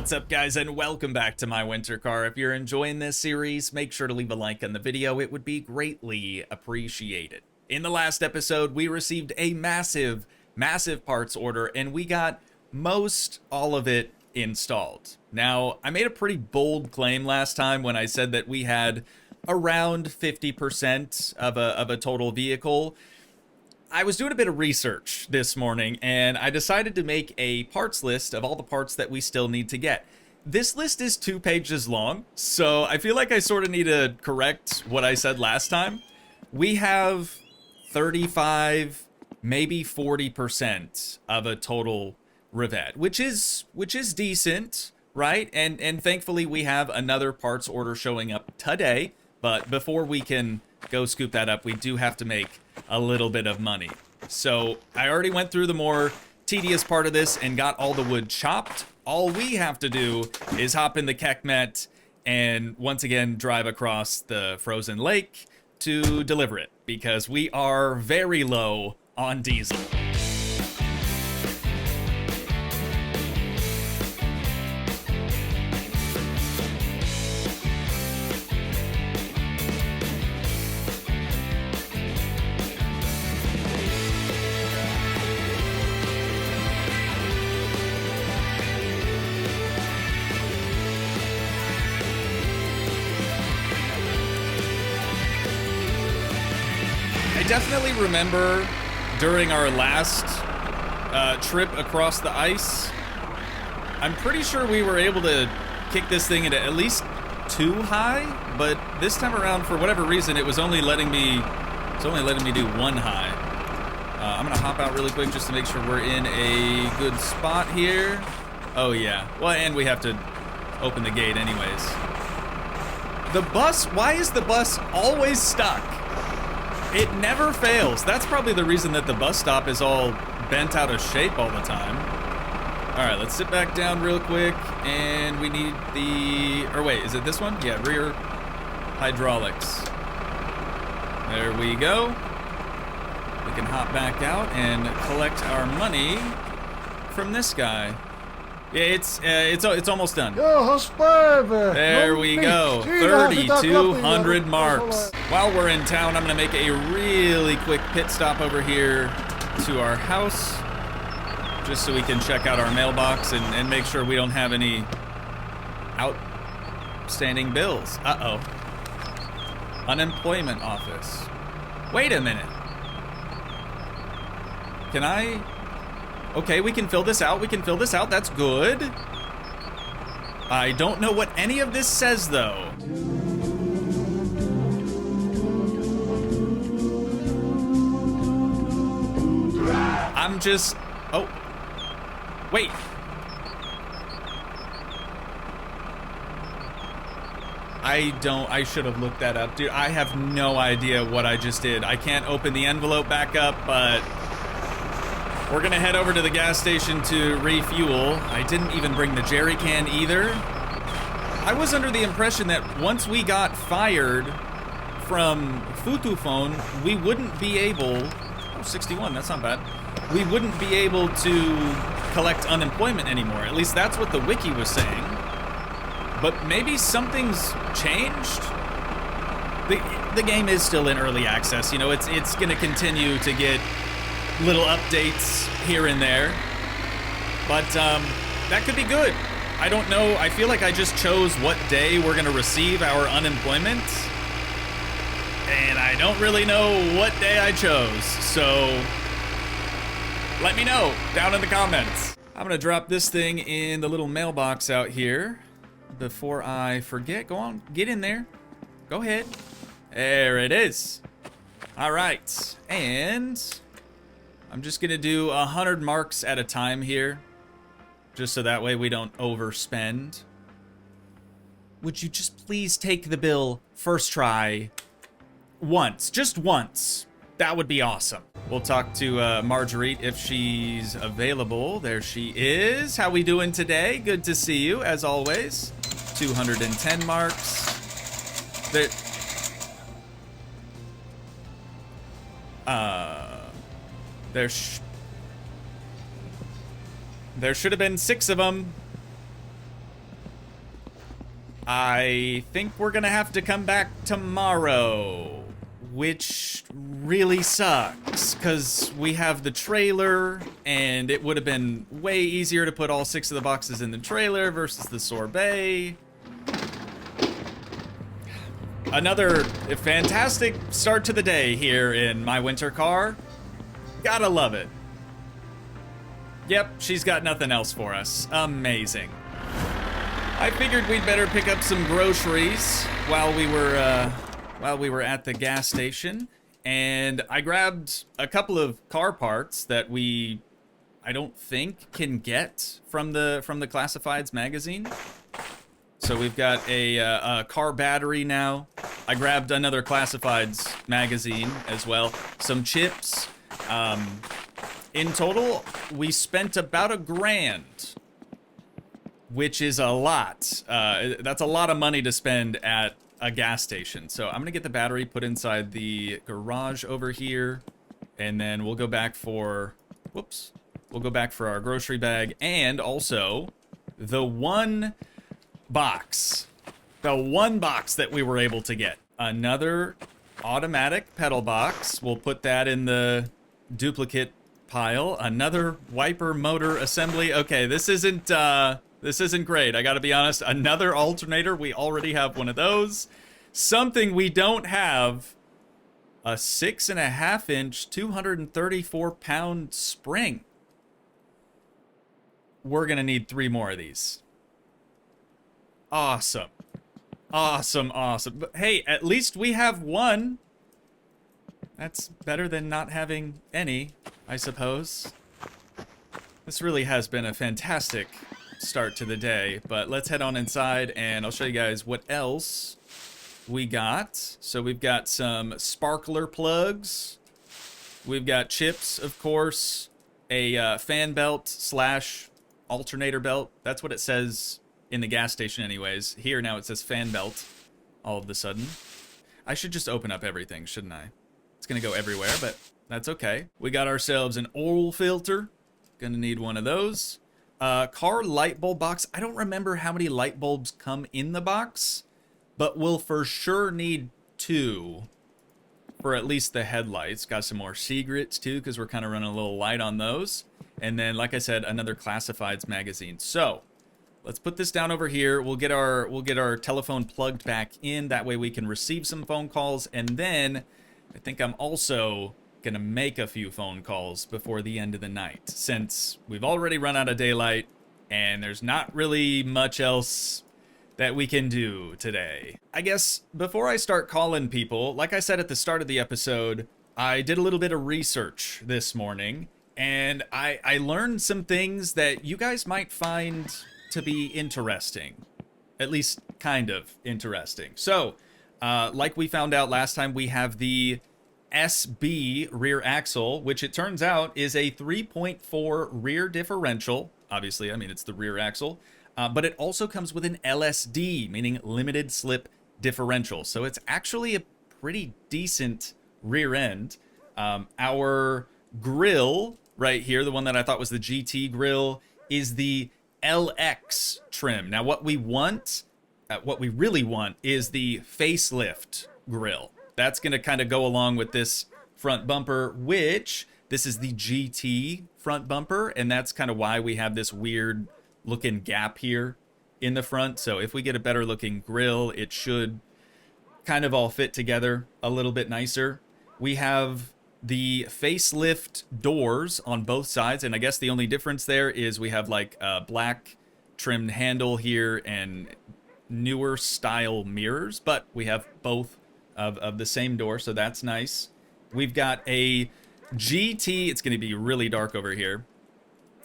What's up, guys, and welcome back to my winter car. If you're enjoying this series, make sure to leave a like on the video. It would be greatly appreciated. In the last episode, we received a massive parts order, and we got most all of it installed. Now, I made a pretty bold claim last time when I said that we had around 50% of a total vehicle. I was doing a bit of research this morning, and I decided to make a parts list of all the parts that we still need to get. This list is 2 pages long, so I feel like I sort of need to correct what I said last time. We have 35, maybe 40% of a total revet, which is decent, right? And thankfully we have another parts order showing up today, but before we can go scoop that up, we do have to make a little bit of money. So I already went through the more tedious part of this and got all the wood chopped. All we have to do is hop in the Kekmet and once again drive across the frozen lake to deliver it, because we are very low on diesel. I definitely remember during our last trip across the ice, I'm pretty sure we were able to kick this thing into at least 2 high, but this time around, for whatever reason, it was only letting me do 1 high. I'm gonna hop out really quick just to make sure we're in a good spot here. Oh yeah, well, and we have to open the gate anyways. The bus, why is the bus always stuck? It never fails. That's probably the reason that the bus stop is all bent out of shape all the time. All right, let's sit back down real quick, and we need the, or wait, is it this one? Yeah, rear hydraulics. There we go. We can hop back out and collect our money from this guy. Yeah, it's almost done. There we go. 3,200 marks. While we're in town, I'm gonna make a really quick pit stop over here to our house, just so we can check out our mailbox and make sure we don't have any outstanding bills. Uh-oh. Unemployment office. Wait a minute. Can I? Okay, we can fill this out. That's good. I don't know what any of this says, though. I'm just... Oh. Wait. I should have looked that up. Dude, I have no idea what I just did. I can't open the envelope back up, but... we're gonna head over to the gas station to refuel. I didn't even bring the jerry can either. I was under the impression that once we got fired from Futufone, we wouldn't be able... Oh, 61, that's not bad. We wouldn't be able to collect unemployment anymore. At least that's what the wiki was saying. But maybe something's changed? The game is still in early access. You know, it's gonna continue to get little updates here and there, but that could be good. I don't know. I feel like I just chose what day we're gonna receive our unemployment, and I don't really know what day I chose, so let me know down in the comments. I'm gonna drop this thing in the little mailbox out here before I forget. Go on, get in there. Go ahead. There it is. All right, and I'm just gonna do 100 marks at a time here, just so that way we don't overspend. Would you just please take the bill first try? Once, just once. That would be awesome. We'll talk to Marguerite if she's available. There she is. How we doing today? Good to see you, as always. 210 marks. There should have been 6 of them. I think we're gonna have to come back tomorrow, which really sucks, because we have the trailer, and it would have been way easier to put all 6 of the boxes in the trailer versus the sorbet. Another fantastic start to the day here in my winter car. Gotta love it. Yep, she's got nothing else for us. Amazing. I figured we'd better pick up some groceries while we were at the gas station, and I grabbed a couple of car parts that I don't think can get from the Classifieds magazine. So we've got a car battery now. I grabbed another Classifieds magazine as well. Some chips. In total, we spent about $1,000, which is a lot. That's a lot of money to spend at a gas station. So I'm gonna get the battery put inside the garage over here, and then we'll go back for, we'll go back for our grocery bag, and also the one box that we were able to get. Another automatic pedal box. We'll put that in the duplicate pile. Another wiper motor assembly. Okay, this isn't great, I gotta be honest. Another alternator. We already have one of those. Something we don't have, a 6.5-inch, 234-pound spring. We're gonna need 3 more of these. Awesome. Awesome, awesome. But hey, at least we have one. That's better than not having any, I suppose. This really has been a fantastic start to the day, but let's head on inside and I'll show you guys what else we got. So we've got some sparkler plugs. We've got chips, of course, a fan belt slash alternator belt. That's what it says in the gas station anyways. Here now it says fan belt all of a sudden. I should just open up everything, shouldn't I? It's gonna go everywhere, but that's okay. We got ourselves an oil filter. Gonna need one of those. Car light bulb box. I don't remember how many light bulbs come in the box, but we'll for sure need 2 for at least the headlights. Got some more secrets too, because we're kind of running a little light on those. And then, like I said, another Classifieds magazine. So let's put this down over here. We'll get our telephone plugged back in. That way we can receive some phone calls. And then I think I'm also gonna make a few phone calls before the end of the night, since we've already run out of daylight and there's not really much else that we can do today. I guess before I start calling people, like I said at the start of the episode, I did a little bit of research this morning, and I learned some things that you guys might find to be interesting. At least kind of interesting. So, like we found out last time, we have the SB rear axle, which it turns out is a 3.4 rear differential. Obviously, I mean, it's the rear axle. But it also comes with an LSD, meaning limited slip differential. So it's actually a pretty decent rear end. Our grill right here, the one that I thought was the GT grill, is the LX trim. Now, what we really want is the facelift grill. That's going to kind of go along with this front bumper, which this is the GT front bumper, and that's kind of why we have this weird looking gap here in the front. So if we get a better looking grill, it should kind of all fit together a little bit nicer. We have the facelift doors on both sides, and I guess the only difference there is we have like a black trimmed handle here and newer style mirrors, but we have both of the same door, so that's nice. We've got a GT, it's going to be really dark over here,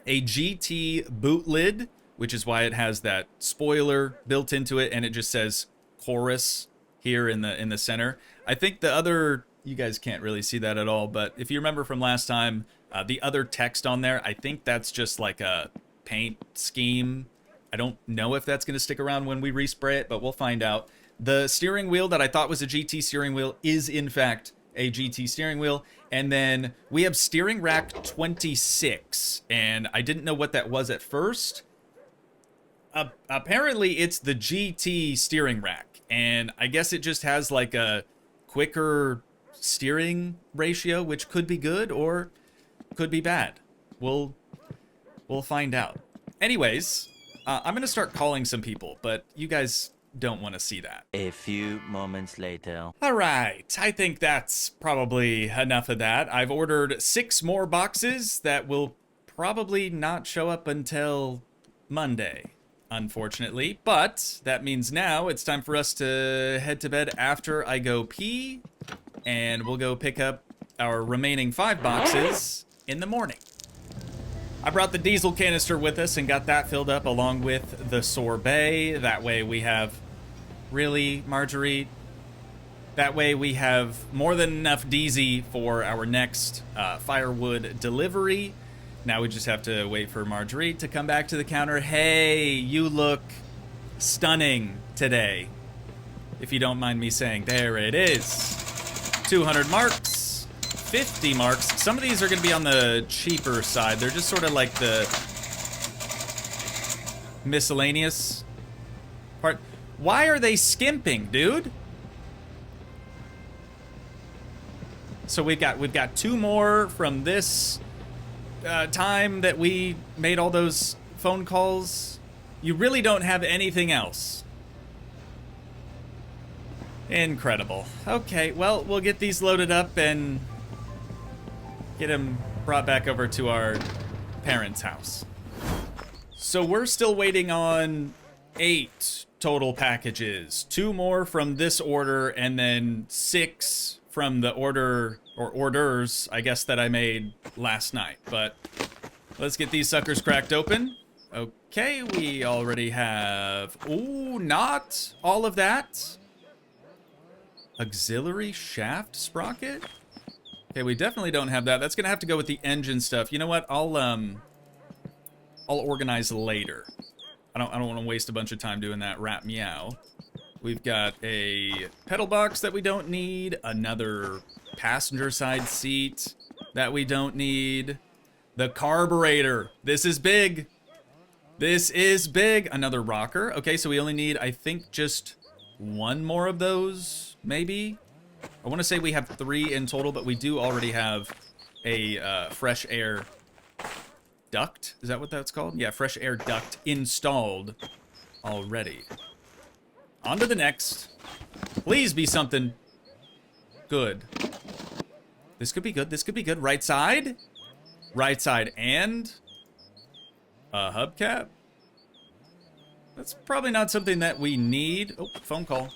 a GT boot lid, which is why it has that spoiler built into it, and it just says Chorus here in the center. I think the other, you guys can't really see that at all, but if you remember from last time, the other text on there, I think that's just like a paint scheme. I don't know if that's going to stick around when we respray it, but we'll find out. The steering wheel that I thought was a GT steering wheel is in fact a GT steering wheel. And then we have steering rack 26, and I didn't know what that was at first. apparently it's the GT steering rack, and I guess it just has like a quicker steering ratio, which could be good or could be bad. We'll find out. Anyways, I'm gonna start calling some people, but you guys don't want to see that. A few moments later. All right, I think that's probably enough of that. I've ordered 6 more boxes that will probably not show up until Monday, unfortunately. But that means now it's time for us to head to bed after I go pee, and we'll go pick up our remaining 5 boxes in the morning. I brought the diesel canister with us and got that filled up along with the sorbet. That way we have... Really, Marjorie? That way we have more than enough DZ for our next firewood delivery. Now we just have to wait for Marjorie to come back to the counter. Hey, you look stunning today. If you don't mind me saying. There it is. 200 marks. 50 marks. Some of these are going to be on the cheaper side. They're just sort of like the miscellaneous part. Why are they skimping, dude? So we've got 2 more from this time that we made all those phone calls. You really don't have anything else. Incredible. Okay, well, we'll get these loaded up and get them brought back over to our parents' house. So we're still waiting on 8 total packages. 2 more from this order, and then 6 from the order, or orders, I guess, that I made last night. But let's get these suckers cracked open. Okay, we already have... Ooh, not all of that. Auxiliary shaft sprocket? Okay, we definitely don't have that. That's gonna have to go with the engine stuff. You know what? I'll organize later. I don't want to waste a bunch of time doing that. Rat meow. We've got a pedal box that we don't need. Another passenger side seat that we don't need. The carburetor. This is big. This is big. Another rocker. Okay, so we only need, I think, just 1 more of those, maybe? I want to say we have 3 in total, but we do already have a fresh air duct. Is that what that's called? Yeah, fresh air duct installed already. On to the next. Please be something good. This could be good. This could be good. Right side. Right side and a hubcap. That's probably not something that we need. Oh, phone call.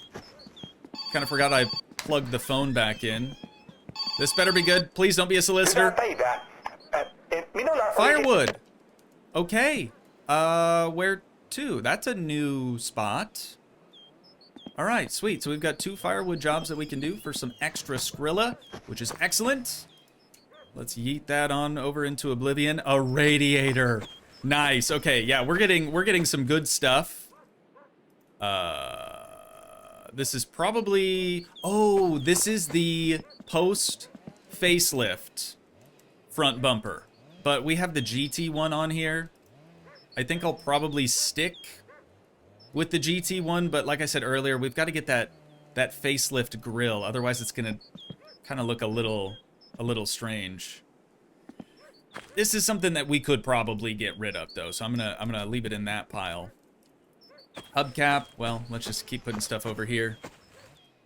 Kind of forgot I plugged the phone back in. This better be good. Please don't be a solicitor. Firewood. Okay. Where to? That's a new spot. All right, sweet. So we've got 2 firewood jobs that we can do for some extra Skrilla, which is excellent. Let's yeet that on over into oblivion. A radiator. Nice. Okay, yeah, we're getting some good stuff. This is probably... Oh, this is the post facelift front bumper. But we have the GT one on here. I think I'll probably stick with the GT one, but like I said earlier, we've got to get that facelift grille. Otherwise, it's gonna kind of look a little strange. This is something that we could probably get rid of, though. So I'm gonna leave it in that pile. Hubcap. Well, let's just keep putting stuff over here.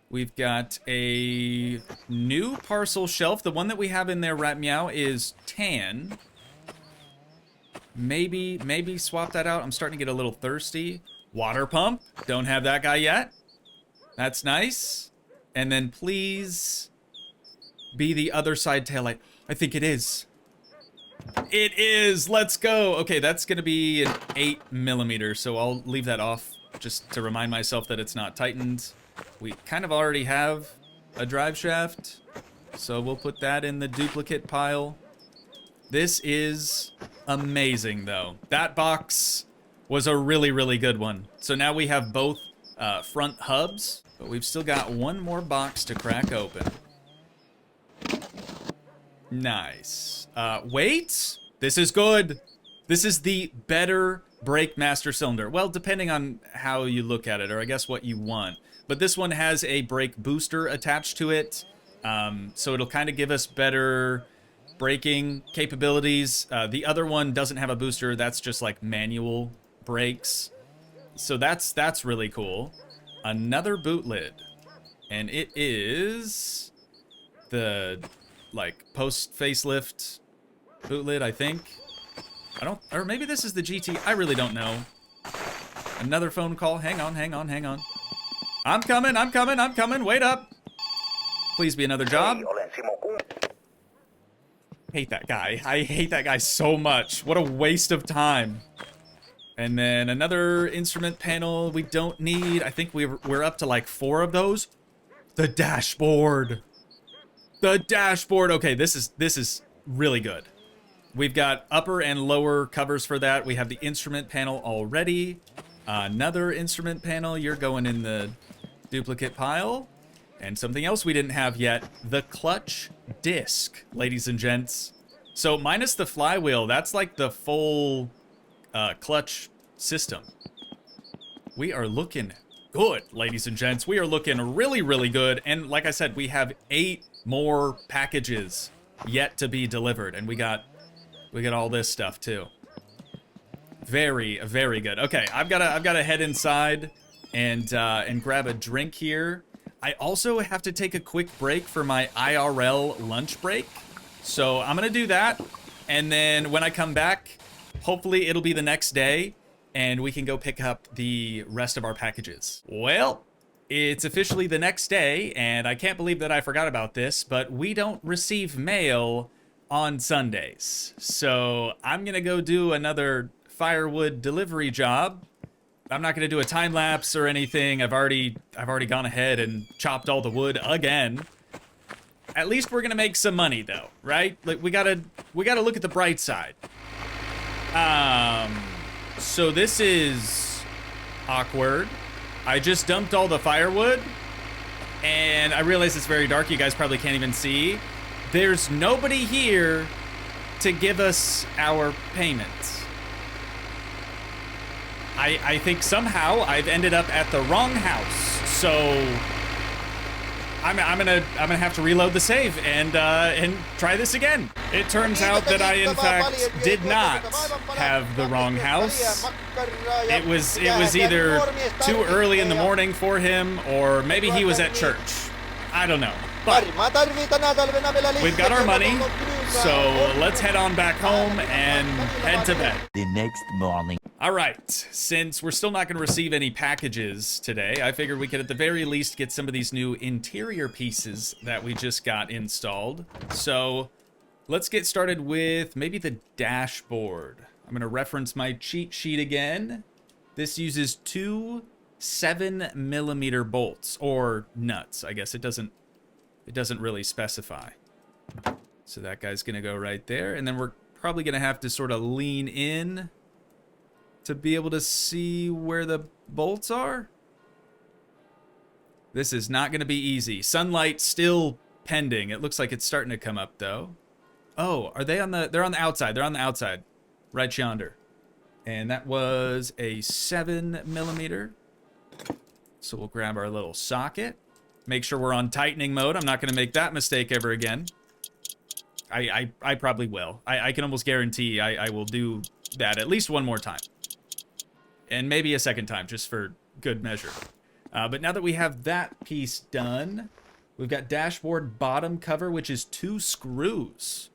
We've got a new parcel shelf. The one that we have in there, Rat Meow, is tan. Maybe swap that out. I'm starting to get a little thirsty. Water pump. Don't have that guy yet. That's nice. And then please be the other side taillight. I think it is. It is. Let's go. Okay, that's going to be an 8mm, so I'll leave that off just to remind myself that it's not tightened. We kind of already have a drive shaft, so we'll put that in the duplicate pile. This is amazing, though. That box was a really good one. So now we have both front hubs, but we've still got one more box to crack open. Nice. Wait, this is good. This is the better brake master cylinder. Well, depending on how you look at it, or I guess what you want. But this one has a brake booster attached to it. So it'll kind of give us better braking capabilities. The other one doesn't have a booster. That's just like manual brakes. So that's really cool. Another boot lid. And it is the like post facelift boot lid, I think. Or maybe this is the GT. I really don't know. Another phone call. Hang on. I'm coming. Wait up. Please be another job. Hate that guy. I hate that guy so much. What a waste of time. And then another instrument panel we don't need. I think we're up to like 4 of those. The dashboard. Okay, this is really good. We've got upper and lower covers for that. We have the instrument panel already. Another instrument panel. You're going in the duplicate pile. And something else we didn't have yet, the clutch disc, ladies and gents. So minus the flywheel, that's like the full clutch system. We are looking good, ladies and gents. We are looking really, really good. And like I said, we have 8 more packages yet to be delivered. And we got all this stuff too. Very, very good. Okay, I've gotta head inside and grab a drink here. I also have to take a quick break for my IRL lunch break. So I'm gonna do that. And then when I come back, hopefully it'll be the next day and we can go pick up the rest of our packages. Well, it's officially the next day and I can't believe that I forgot about this, but we don't receive mail on Sundays. So I'm gonna go do another firewood delivery job. I'm not gonna do a time lapse or anything. I've already gone ahead and chopped all the wood again. At least we're gonna make some money though, right? Like we gotta look at the bright side. So this is awkward. I just dumped all the firewood and I realize it's very dark. You guys probably can't even see. There's nobody here to give us our payments. I think somehow I've ended up at the wrong house, so I'm gonna have to reload the save and try this again. It turns out that I in fact did not have the wrong house. It was either too early in the morning for him, or maybe he was at church. I don't know. But we've got our money, so let's head on back home and head to bed. The next morning. All right, since we're still not going to receive any packages today, I figured we could at the very least get some of these new interior pieces that we just got installed. So let's get started with maybe the dashboard. I'm going to reference my cheat sheet again. This uses 2 7mm bolts, or nuts. I guess it doesn't really specify. So that guy's going to go right there, and then we're probably going to have to sort of lean in to be able to see where the bolts are. This is not going to be easy. Sunlight still pending. It looks like it's starting to come up though. Oh, are they on the? They're on the outside. They're on the outside, right yonder. And that was a 7mm. So we'll grab our little socket. Make sure we're on tightening mode. I'm not going to make that mistake ever again. I probably will. I can almost guarantee I will do that at least one more time. And maybe a second time, just for good measure. But now that we have that piece done, we've got dashboard bottom cover, which is 2 screws.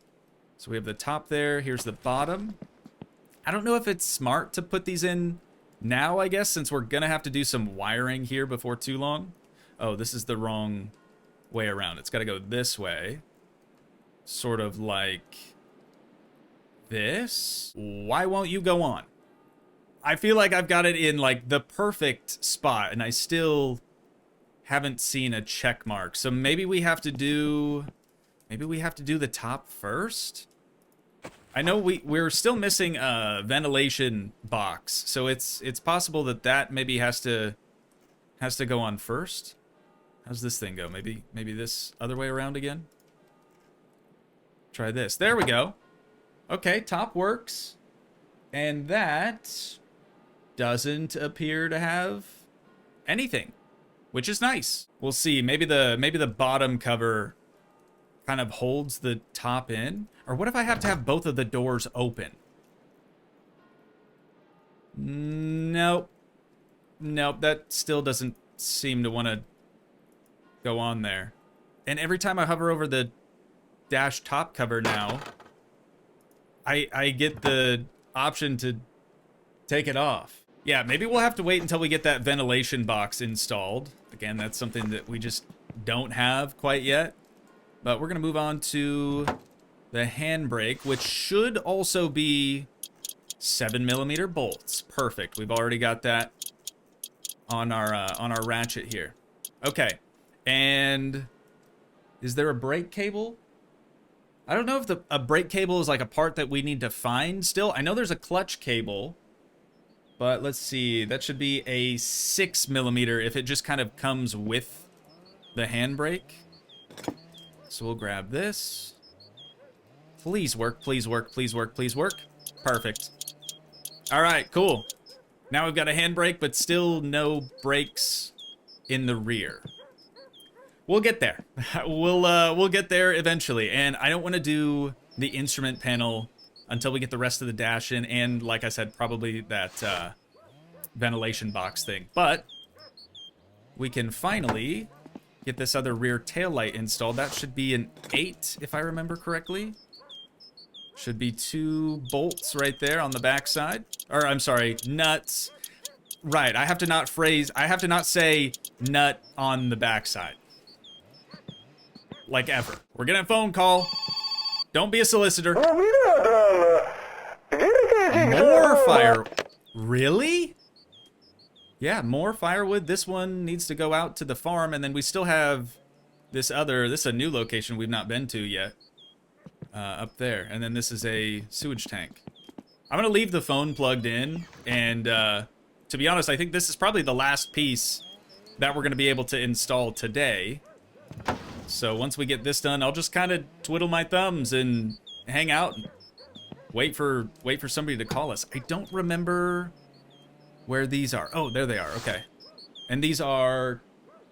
So we have the top there. Here's the bottom. I don't know if it's smart to put these in now, I guess, since we're going to have to do some wiring here before too long. Oh, this is the wrong way around. It's got to go this way. Sort of like this. Why won't you go on? I feel like I've got it in like the perfect spot and I still haven't seen a check mark. So maybe we have to do the top first. I know we're still missing a ventilation box. So it's possible that maybe has to go on first. How's this thing go? Maybe this other way around again. Try this. There we go. Okay, top works. And that doesn't appear to have anything, which is nice. We'll see. Maybe the bottom cover kind of holds the top in. Or what if I have to have both of the doors open? Nope. Nope, that still doesn't seem to want to go on there. And every time I hover over the dash top cover now, I get the option to take it off. Yeah, maybe we'll have to wait until we get that ventilation box installed. Again, that's something that we just don't have quite yet. But we're going to move on to the handbrake, which should also be 7mm bolts. Perfect. We've already got that on our ratchet here. Okay. And is there a brake cable? I don't know if a brake cable is like a part that we need to find still. I know there's a clutch cable, but let's see. That should be a 6mm if it just kind of comes with the handbrake. So we'll grab this. Please work, please work, please work, please work. Perfect. All right, cool. Now we've got a handbrake, but still no brakes in the rear. We'll get there. We'll get there eventually. And I don't want to do the instrument panel until we get the rest of the dash in, and like I said, probably that ventilation box thing. But we can finally get this other rear taillight installed. That should be an 8, if I remember correctly. Should be 2 bolts right there on the back side. Or I'm sorry, nuts. Right, I have to not say nut on the back side. Like ever. We're getting a phone call. Don't be a solicitor. More fire. Really? Yeah, more firewood. This one needs to go out to the farm, and then we still have this is a new location we've not been to yet. Up there. And then this is a sewage tank. I'm gonna leave the phone plugged in, and to be honest, I think this is probably the last piece that we're gonna be able to install today. So once we get this done, I'll just kind of twiddle my thumbs and hang out and wait for somebody to call us. I don't remember where these are. Oh, there they are. Okay. And these are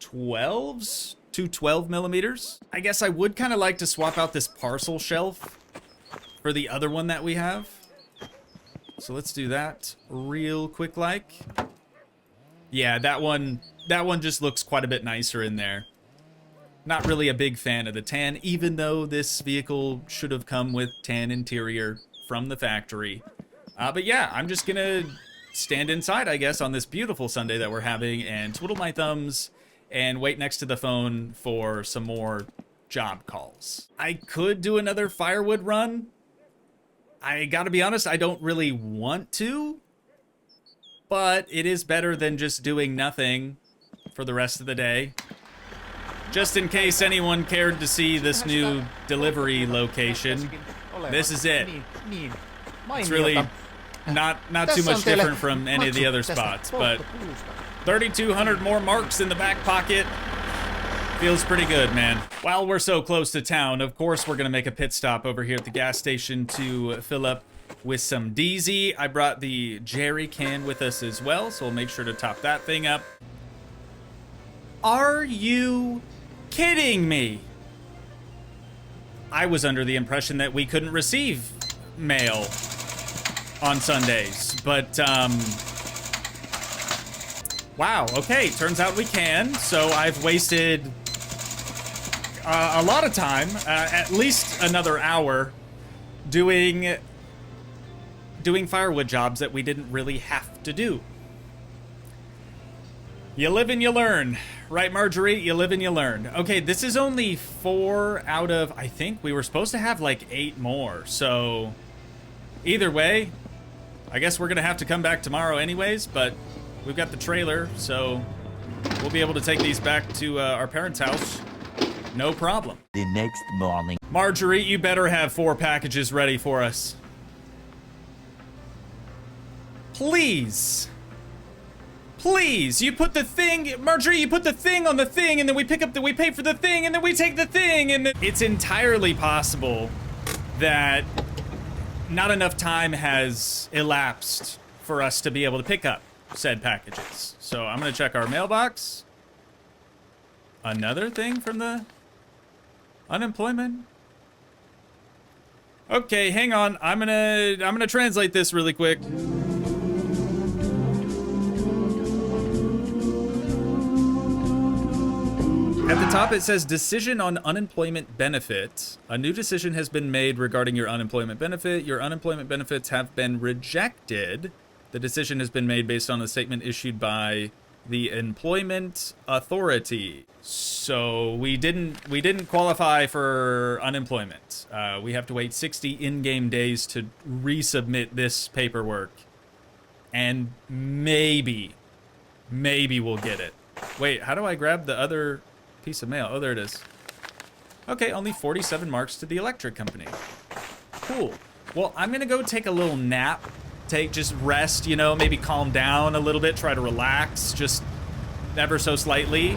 12s? 2 12mm? I guess I would kind of like to swap out this parcel shelf for the other one that we have. So let's do that real quick like. Yeah, that one just looks quite a bit nicer in there. Not really a big fan of the tan, even though this vehicle should have come with tan interior from the factory. But yeah, I'm just gonna stand inside, I guess, on this beautiful Sunday that we're having and twiddle my thumbs and wait next to the phone for some more job calls. I could do another firewood run. I gotta be honest, I don't really want to, but it is better than just doing nothing for the rest of the day. Just in case anyone cared to see this new delivery location, this is it. It's really not too much different from any of the other spots, but 3,200 more marks in the back pocket. Feels pretty good, man. While we're so close to town, of course, we're gonna make a pit stop over here at the gas station to fill up with some diesel. I brought the jerry can with us as well, so we'll make sure to top that thing up. Are you kidding me? I was under the impression that we couldn't receive mail on Sundays, but wow, okay, turns out we can. So I've wasted a lot of time, at least another hour, doing firewood jobs that we didn't really have to do. You live and you learn. Right, Marjorie? You live and you learn. Okay, this is only 4 out of, I think we were supposed to have like 8 more. So either way, I guess we're going to have to come back tomorrow anyways, but we've got the trailer, so we'll be able to take these back to our parents' house. No problem. The next morning. Marjorie, you better have 4 packages ready for us. Please. Please, you put the thing, Marjorie, you put the thing on the thing, and then we pay for the thing, and then we take the thing, and it's entirely possible that not enough time has elapsed for us to be able to pick up said packages. So I'm gonna check our mailbox. Another thing from the unemployment. Okay, hang on. I'm gonna translate this really quick. At the top, it says decision on unemployment benefit. A new decision has been made regarding your unemployment benefit. Your unemployment benefits have been rejected. The decision has been made based on a statement issued by the employment authority. So we didn't qualify for unemployment. We have to wait 60 in-game days to resubmit this paperwork. And maybe we'll get it. Wait, how do I grab the other piece of mail? Oh, there it is. Okay, only 47 marks to the electric company. Cool. Well, I'm gonna go take a little nap. Just rest, you know, maybe calm down a little bit, try to relax, just ever so slightly.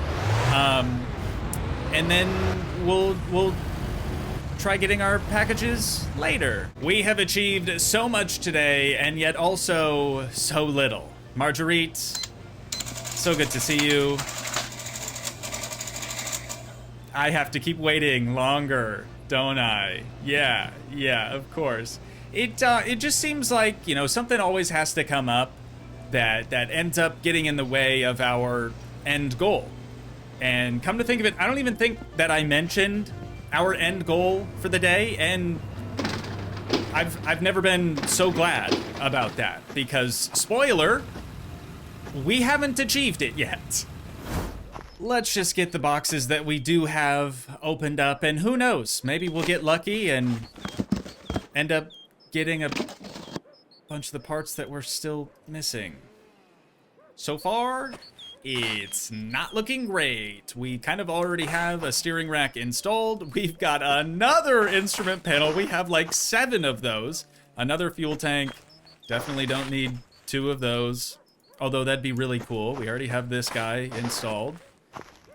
And then we'll try getting our packages later. We have achieved so much today, and yet also so little. Marguerite, so good to see you. I have to keep waiting longer, don't I? Yeah, of course. It just seems like, you know, something always has to come up that ends up getting in the way of our end goal. And come to think of it, I don't even think that I mentioned our end goal for the day, and I've never been so glad about that, because spoiler, we haven't achieved it yet. Let's just get the boxes that we do have opened up, and who knows, maybe we'll get lucky and end up getting a bunch of the parts that we're still missing. So far, it's not looking great. We kind of already have a steering rack installed. We've got another instrument panel. We have like 7 of those. Another fuel tank. Definitely don't need 2 of those. Although that'd be really cool. We already have this guy installed.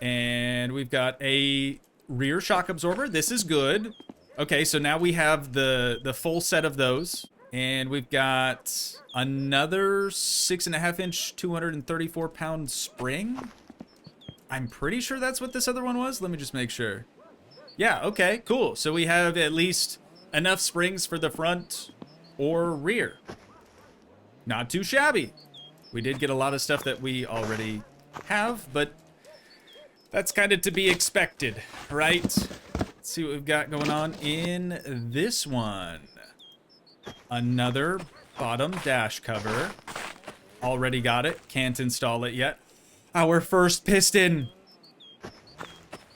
And we've got a rear shock absorber. This is good. Okay, so now we have the full set of those. And we've got another 6.5-inch, 234-pound spring. I'm pretty sure that's what this other one was. Let me just make sure. Yeah, okay, cool. So we have at least enough springs for the front or rear. Not too shabby. We did get a lot of stuff that we already have, but that's kind of to be expected, right? Let's see what we've got going on in this one. Another bottom dash cover. Already got it. Can't install it yet. Our first piston.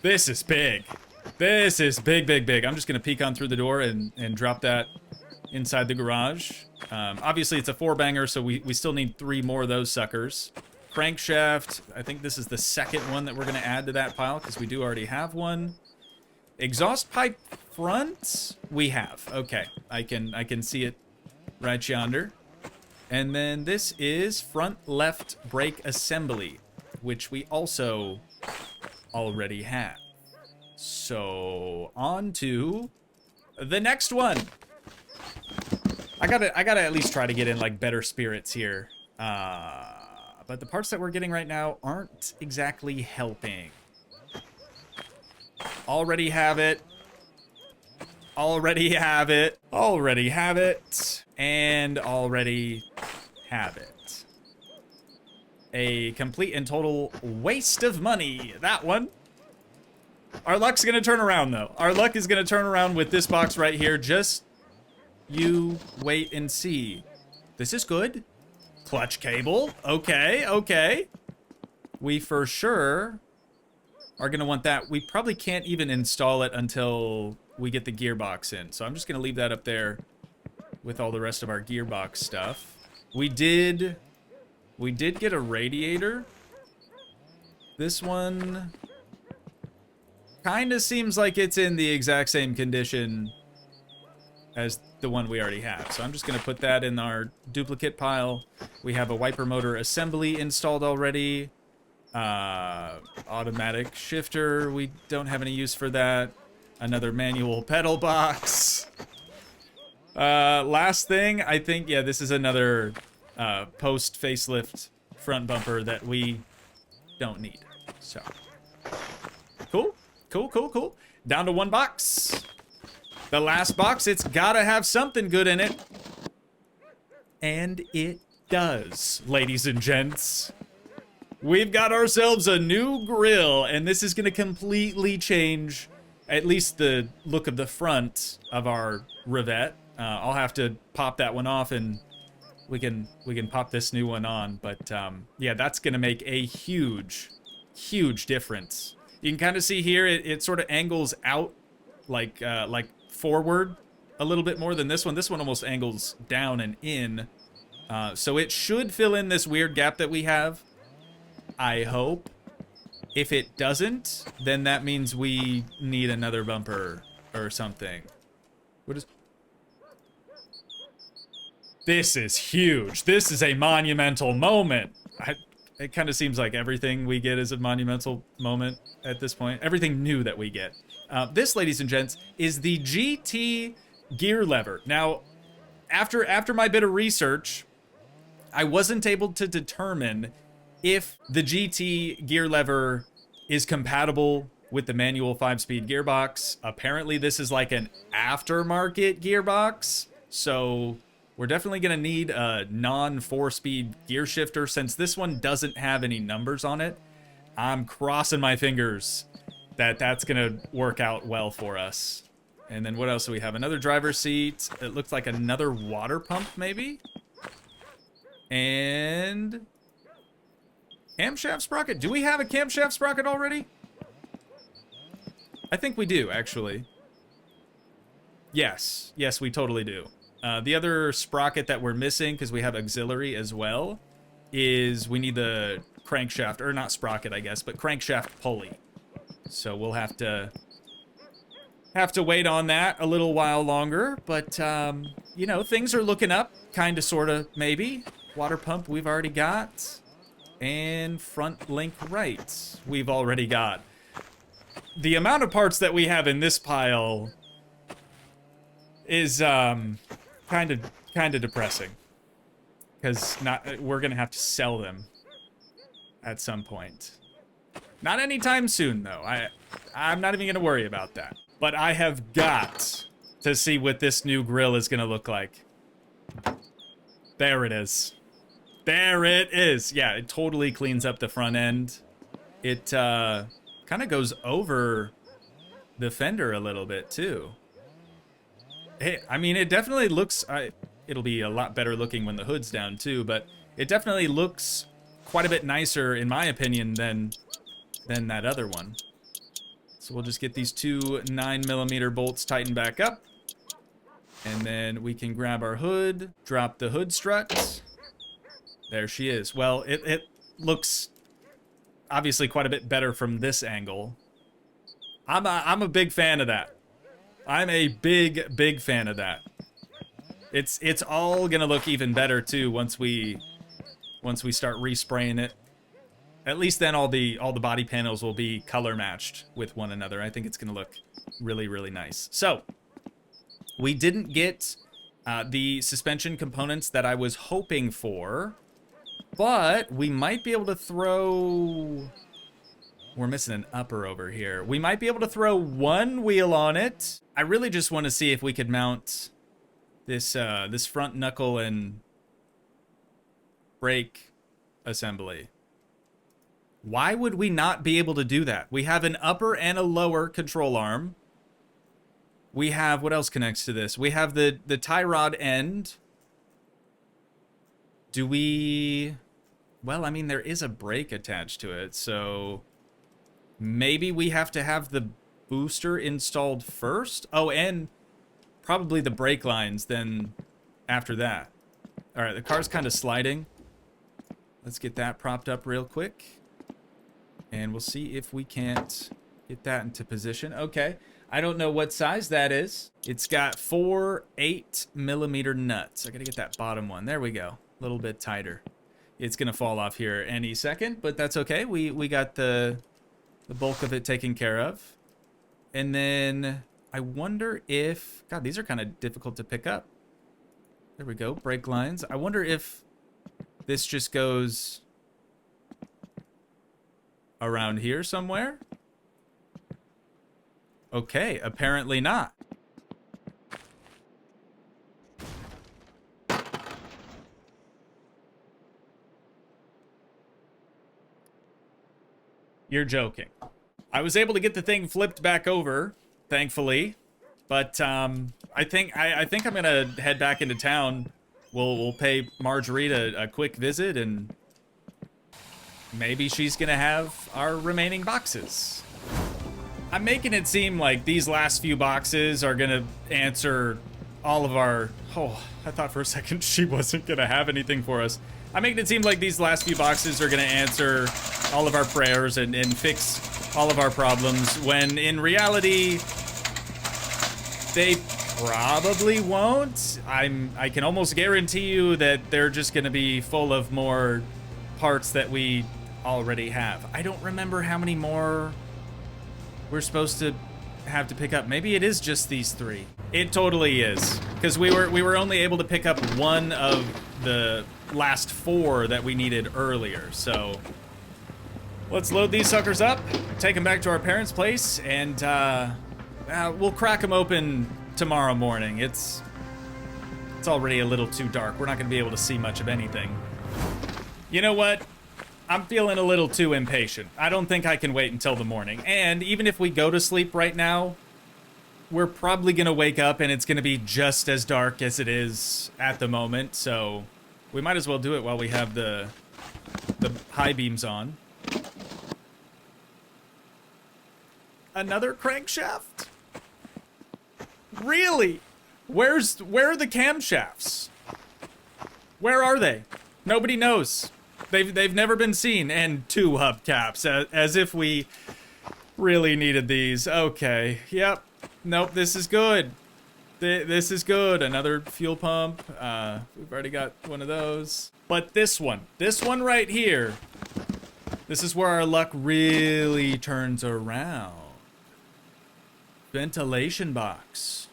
This is big. This is big. I'm just going to peek on through the door and drop that inside the garage. Obviously, it's a 4-banger, so we still need 3 more of those suckers. Crankshaft. I think this is the second one that we're going to add to that pile, because we do already have one. Exhaust pipe front, we have. Okay, I can see it right yonder. And then this is front left brake assembly, which we also already have. So on to the next one. I gotta at least try to get in like better spirits here. But the parts that we're getting right now aren't exactly helping. Already have it. Already have it. Already have it. And already have it. A complete and total waste of money. That one. Our luck's gonna turn around though. Our luck is gonna turn around with this box right here. Just you wait and see. This is good. Clutch cable. Okay. We for sure are going to want that. We probably can't even install it until we get the gearbox in. So I'm just going to leave that up there with all the rest of our gearbox stuff. We did get a radiator. This one kind of seems like it's in the exact same condition as the one we already have. So I'm just going to put that in our duplicate pile. We have a wiper motor assembly installed already. Automatic shifter, we don't have any use for that. Another manual pedal box. Last thing, I think, yeah, this is another post facelift front bumper that we don't need. So, cool, cool, cool, cool. Down to one box. The last box, it's gotta have something good in it. And it does, ladies and gents. We've got ourselves a new grill, and this is gonna completely change at least the look of the front of our Revette. I'll have to pop that one off, and we can pop this new one on. But yeah, that's gonna make a huge difference. You can kind of see here it sort of angles out like forward a little bit more than this one. This one almost angles down and in. So it should fill in this weird gap that we have, I hope. If it doesn't, then that means we need another bumper or something. What is... This is huge. This is a monumental moment. It kind of seems like everything we get is a monumental moment at this point. Everything new that we get. This, ladies and gents, is the GT gear lever. Now, after my bit of research, I wasn't able to determine if the GT gear lever is compatible with the manual 5-speed gearbox. Apparently, this is like an aftermarket gearbox, so we're definitely going to need a non-4-speed gear shifter. Since this one doesn't have any numbers on it, I'm crossing my fingers that that's going to work out well for us. And then what else do we have? Another driver's seat. It looks like another water pump, maybe? And camshaft sprocket. Do we have a camshaft sprocket already? I think we do, actually. Yes. Yes, we totally do. The other sprocket that we're missing, because we have auxiliary as well, is we need the crankshaft, or not sprocket, I guess, but crankshaft pulley. So we'll have to wait on that a little while longer. But, you know, things are looking up, kind of, sort of, maybe. Water pump we've already got. And front link right we've already got. The amount of parts that we have in this pile is kind of depressing, because we're gonna have to sell them at some point. Not anytime soon, though. I'm not even gonna worry about that. But I have got to see what this new grill is gonna look like. There it is. There it is. Yeah, it totally cleans up the front end. It kind of goes over the fender a little bit, too. Hey, I mean, it definitely looks... it'll be a lot better looking when the hood's down, too, but it definitely looks quite a bit nicer, in my opinion, than that other one. So we'll just get these two 9mm bolts tightened back up. And then we can grab our hood, drop the hood strut. There she is. Well, it looks obviously quite a bit better from this angle. I'm a big fan of that. I'm a big fan of that. It's all gonna look even better too once we start respraying it. At least then all the body panels will be color matched with one another. I think it's gonna look really nice. So we didn't get the suspension components that I was hoping for. But we might be able to throw... We're missing an upper over here. We might be able to throw one wheel on it. I really just want to see if we could mount this this front knuckle and brake assembly. Why would we not be able to do that? We have an upper and a lower control arm. We have... What else connects to this? We have the tie rod end. Do we... Well, I mean, there is a brake attached to it, so maybe we have to have the booster installed first? Oh, and probably the brake lines then after that. All right, the car's kind of sliding. Let's get that propped up real quick. And we'll see if we can't get that into position. Okay, I don't know what size that is. It's got 4 8mm nuts. I gotta get that bottom one. There we go. A little bit tighter. It's gonna fall off here any second, but that's okay. We got the bulk of it taken care of. And then I wonder if... God, these are kind of difficult to pick up. There we go, brake lines. I wonder if this just goes around here somewhere? Okay, apparently not. You're joking. I was able to get the thing flipped back over, thankfully. But I think I'm gonna head back into town. We'll pay Marjorie a quick visit, and maybe she's gonna have our remaining boxes. I'm making it seem like these last few boxes are gonna answer all of our... Oh, I thought for a second she wasn't gonna have anything for us. I'm making it seem like these last few boxes are gonna answer all of our prayers and fix all of our problems, when in reality, they probably won't. I can almost guarantee you that they're just gonna be full of more parts that we already have. I don't remember how many more we're supposed to have to pick up. Maybe it is just these 3. It totally is, because we were only able to pick up one of the last 4 that we needed earlier. So let's load these suckers up, take them back to our parents' place, and we'll crack them open tomorrow morning. It's already a little too dark. We're not going to be able to see much of anything. You know what? I'm feeling a little too impatient. I don't think I can wait until the morning. And even if we go to sleep right now, we're probably going to wake up and it's going to be just as dark as it is at the moment. So we might as well do it while we have the high beams on. Another crankshaft? Really? Where are the camshafts? Where are they? Nobody knows. They've never been seen. And 2 hubcaps, as if we really needed these. Okay. Yep. Nope. This is good. This is good. Another fuel pump. We've already got one of those. But this one right here, this is where our luck really turns around. Ventilation box.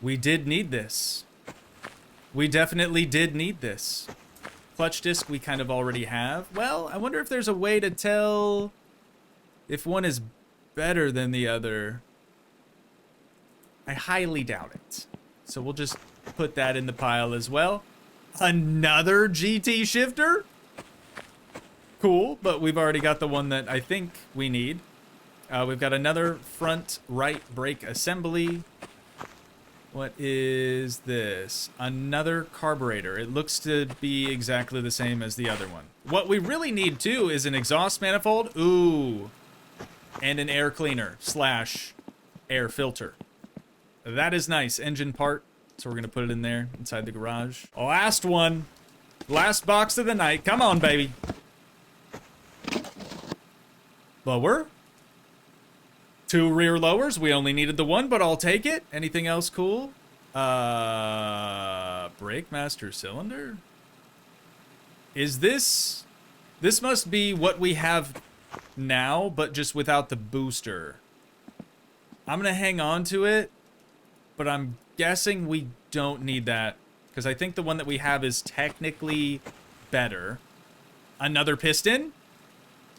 We did need this. We definitely did need this. Clutch disc we kind of already have. Well, I wonder if there's a way to tell if one is better than the other. I highly doubt it. So we'll just put that in the pile as well. Another GT shifter? Cool, but we've already got the one that I think we need. We've got another front right brake assembly. What is this? Another carburetor. It looks to be exactly the same as the other one. What we really need too is an exhaust manifold. Ooh. And an air cleaner / air filter. That is nice. Engine part. So we're going to put it in there inside the garage. Last one. Last box of the night. Come on, baby. Lower. 2 rear lowers. We only needed the one, but I'll take it. Anything else cool? Brake master cylinder? Is this... This must be what we have now, but just without the booster. I'm gonna hang on to it, but I'm guessing we don't need that, because I think the one that we have is technically better. Another piston?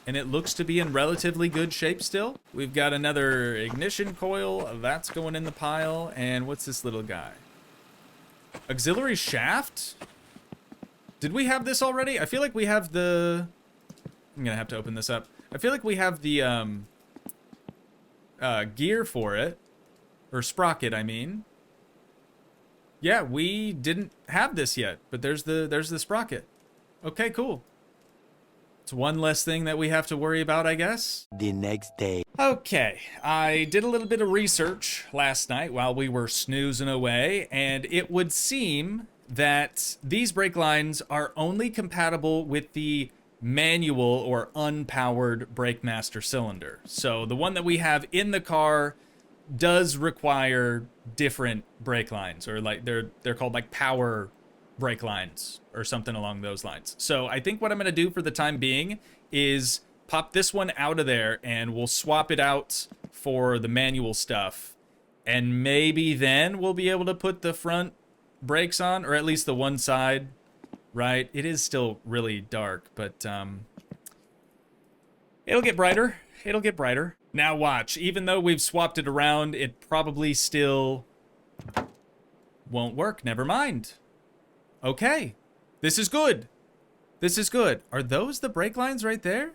And it looks to be in relatively good shape still. We've got another ignition coil. That's going in the pile. And what's this little guy? Auxiliary shaft? Did we have this already? I feel like we have the... I'm gonna have to open this up. I feel like we have the gear for it. Or sprocket, I mean. Yeah, we didn't have this yet. But there's the sprocket. Okay, cool. It's one less thing that we have to worry about, I guess. The next day. Okay, I did a little bit of research last night while we were snoozing away, and it would seem that these brake lines are only compatible with the manual or unpowered brake master cylinder. So the one that we have in the car does require different brake lines, or like they're called like power brake lines or something along those lines. So I think what I'm going to do for the time being is pop this one out of there, and we'll swap it out for the manual stuff. And maybe then we'll be able to put the front brakes on, or at least the one side, right? It is still really dark, but It'll get brighter. It'll get brighter. Now watch. Even though we've swapped it around, it probably still won't work. Never mind. Okay. This is good. This is good. Are those the brake lines right there?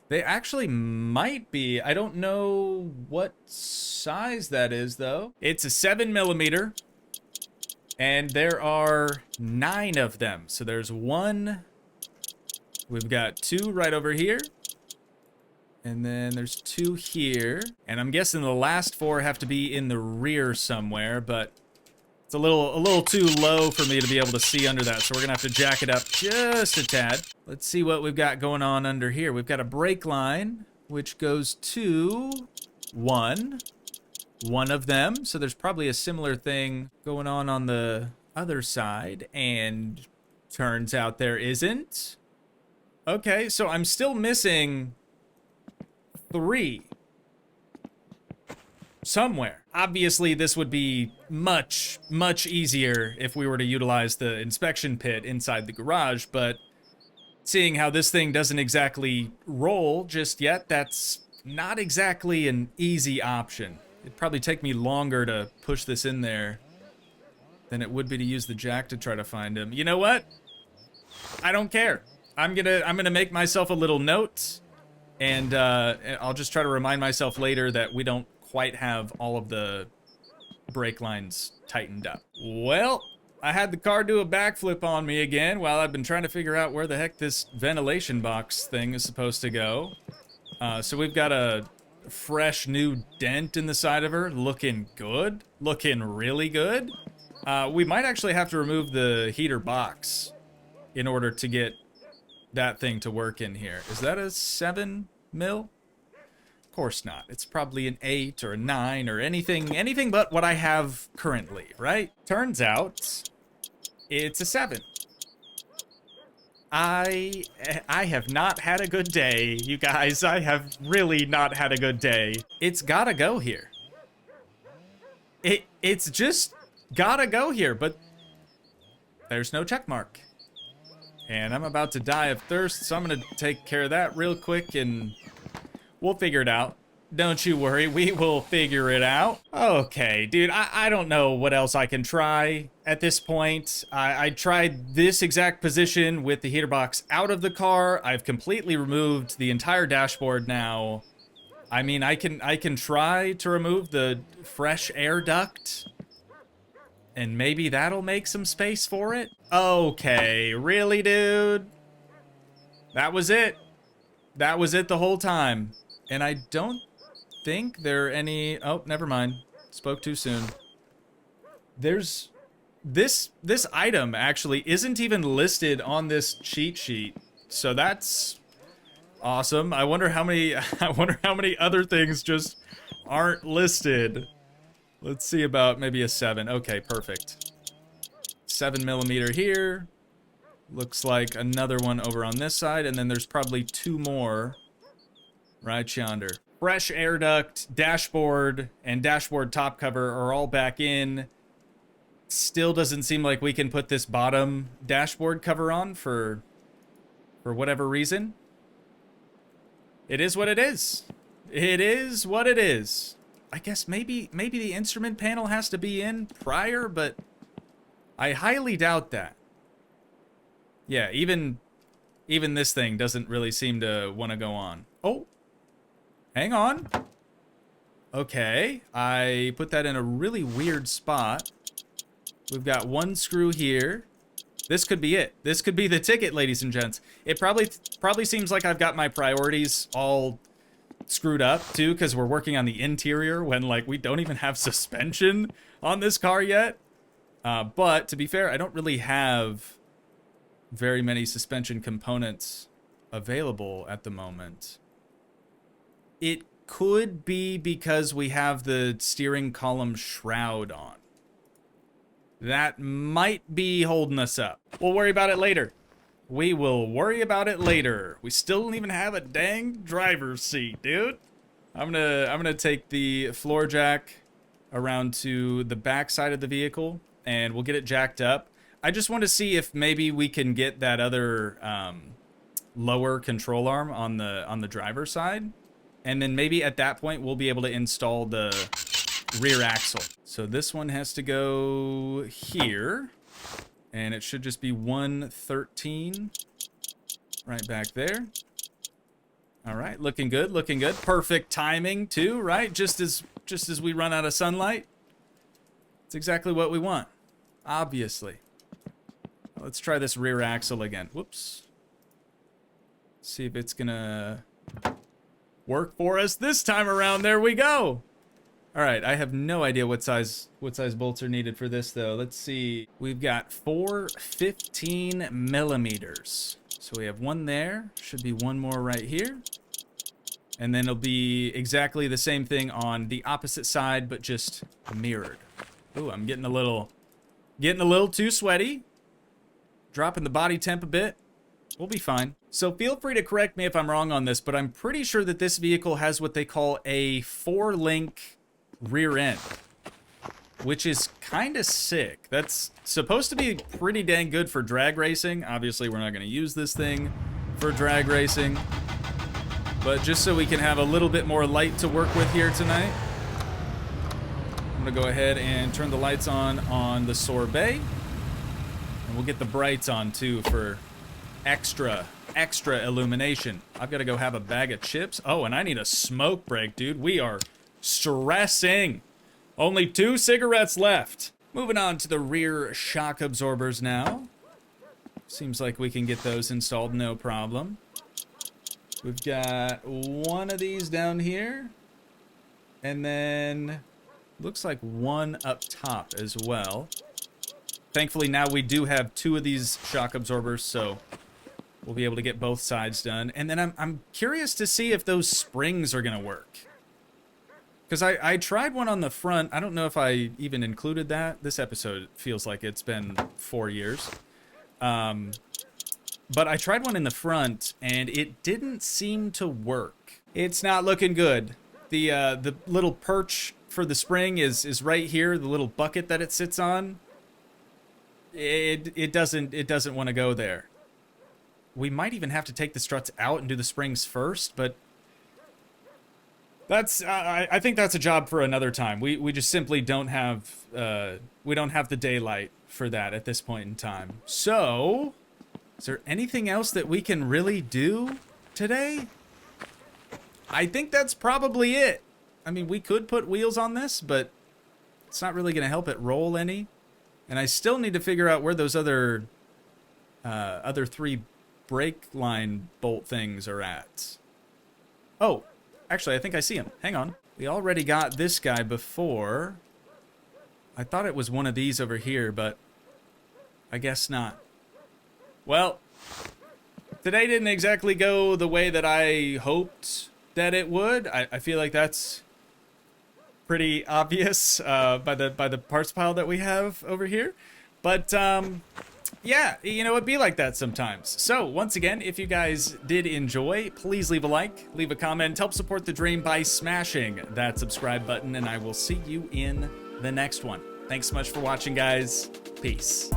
They actually might be. I don't know what size that is, though. It's a 7mm, and there are 9 of them. So there's 1. We've got 2 right over here. And then there's 2 here. And I'm guessing the last 4 have to be in the rear somewhere, but it's a little too low for me to be able to see under that, so we're gonna have to jack it up just a tad. Let's see what we've got going on under here. We've got a brake line, which goes to 1 of them, so there's probably a similar thing going on the other side, and turns out there isn't. Okay, so I'm still missing 3 somewhere. Obviously, this would be much, much easier if we were to utilize the inspection pit inside the garage, but seeing how this thing doesn't exactly roll just yet, that's not exactly an easy option. It'd probably take me longer to push this in there than it would be to use the jack to try to find him. You know what? I don't care. I'm gonna make myself a little note, and I'll just try to remind myself later that we don't quite have all of the brake lines tightened up. Well, I had the car do a backflip on me again while I've been trying to figure out where the heck this ventilation box thing is supposed to go. So we've got a fresh new dent in the side of her, looking good, looking really good. We might actually have to remove the heater box in order to get that thing to work in here. Is that a 7mm? Of course not. It's probably an 8 or a 9 or anything but what I have currently, right? Turns out it's a 7. I have not had a good day, you guys. I have really not had a good day. It's gotta go here. It's just gotta go here, but there's no check mark. And I'm about to die of thirst, so I'm gonna take care of that real quick and we'll figure it out. Don't you worry, we will figure it out. Okay, dude, I don't know what else I can try at this point. I tried this exact position with the heater box out of the car. I've completely removed the entire dashboard now. I mean, I can try to remove the fresh air duct, and maybe that'll make some space for it. Okay, really, dude? That was it. That was it the whole time. And I don't think there are any... Oh, never mind. Spoke too soon. There's... This item actually isn't even listed on this cheat sheet. So that's awesome. I wonder how many other things just aren't listed. Let's see about maybe a 7. Okay, perfect. 7mm here. Looks like another one over on this side, and then there's probably 2 more right yonder. Fresh air duct, dashboard, and dashboard top cover are all back in. Still doesn't seem like we can put this bottom dashboard cover on for whatever reason. It is what it is. It is what it is. I guess maybe the instrument panel has to be in prior, but I highly doubt that. Yeah, even this thing doesn't really seem to want to go on. Oh, hang on. Okay, I put that in a really weird spot. We've got 1 screw here. This could be it. This could be the ticket, ladies and gents. It probably seems like I've got my priorities all screwed up too, because we're working on the interior when like we don't even have suspension on this car yet. But to be fair, I don't really have very many suspension components available at the moment. It could be because we have the steering column shroud on. That might be holding us up. We'll worry about it later. We will worry about it later. We still don't even have a dang driver's seat, dude. I'm gonna take the floor jack around to the back side of the vehicle and we'll get it jacked up. I just want to see if maybe we can get that other lower control arm on the driver's side. And then maybe at that point, we'll be able to install the rear axle. So this one has to go here. And it should just be 113 right back there. All right, looking good, looking good. Perfect timing too, right? Just as we run out of sunlight. It's exactly what we want, obviously. Let's try this rear axle again. Whoops. See if it's gonna work for us this time around. There we go. All right, I have no idea what size bolts are needed for this though. Let's see. We've got 4 15 millimeters. So we have one there. Should be one more right here. And then it'll be exactly the same thing on the opposite side, but just mirrored. Ooh, I'm getting a little too sweaty. Dropping the body temp a bit. We'll be fine. So feel free to correct me if I'm wrong on this, but I'm pretty sure that this vehicle has what they call a 4-link rear end, which is kind of sick. That's supposed to be pretty dang good for drag racing. Obviously, we're not going to use this thing for drag racing, but just so we can have a little bit more light to work with here tonight, I'm going to go ahead and turn the lights on the sorbet, and we'll get the brights on too for extra illumination. I've got to go have a bag of chips. Oh, and I need a smoke break, dude. We are stressing. Only 2 cigarettes left. Moving on to the rear shock absorbers now. Seems like we can get those installed, no problem. We've got one of these down here. And then looks like one up top as well. Thankfully now we do have 2 of these shock absorbers, so we'll be able to get both sides done. And then I'm curious to see if those springs are gonna work. Because I tried one on the front. I don't know if I even included that. This episode feels like it's been 4 years. But I tried one in the front, and it didn't seem to work. It's not looking good. The little perch for the spring is right here, the little bucket that it sits on. It doesn't want to go there. We might even have to take the struts out and do the springs first, but that's I think that's a job for another time. We just simply don't have the daylight for that at this point in time. So, is there anything else that we can really do today? I think that's probably it. I mean, we could put wheels on this, but it's not really going to help it roll any. And I still need to figure out where those other 3 brake line bolt things are at. Oh, actually, I think I see him. Hang on. We already got this guy before. I thought it was one of these over here, but I guess not. Well, today didn't exactly go the way that I hoped that it would. I feel like that's pretty obvious by the parts pile that we have over here. But yeah, you know, it'd be like that sometimes. So once again, if you guys did enjoy, please leave a like, leave a comment, help support the dream by smashing that subscribe button, and I will see you in the next one. Thanks so much for watching, guys. Peace.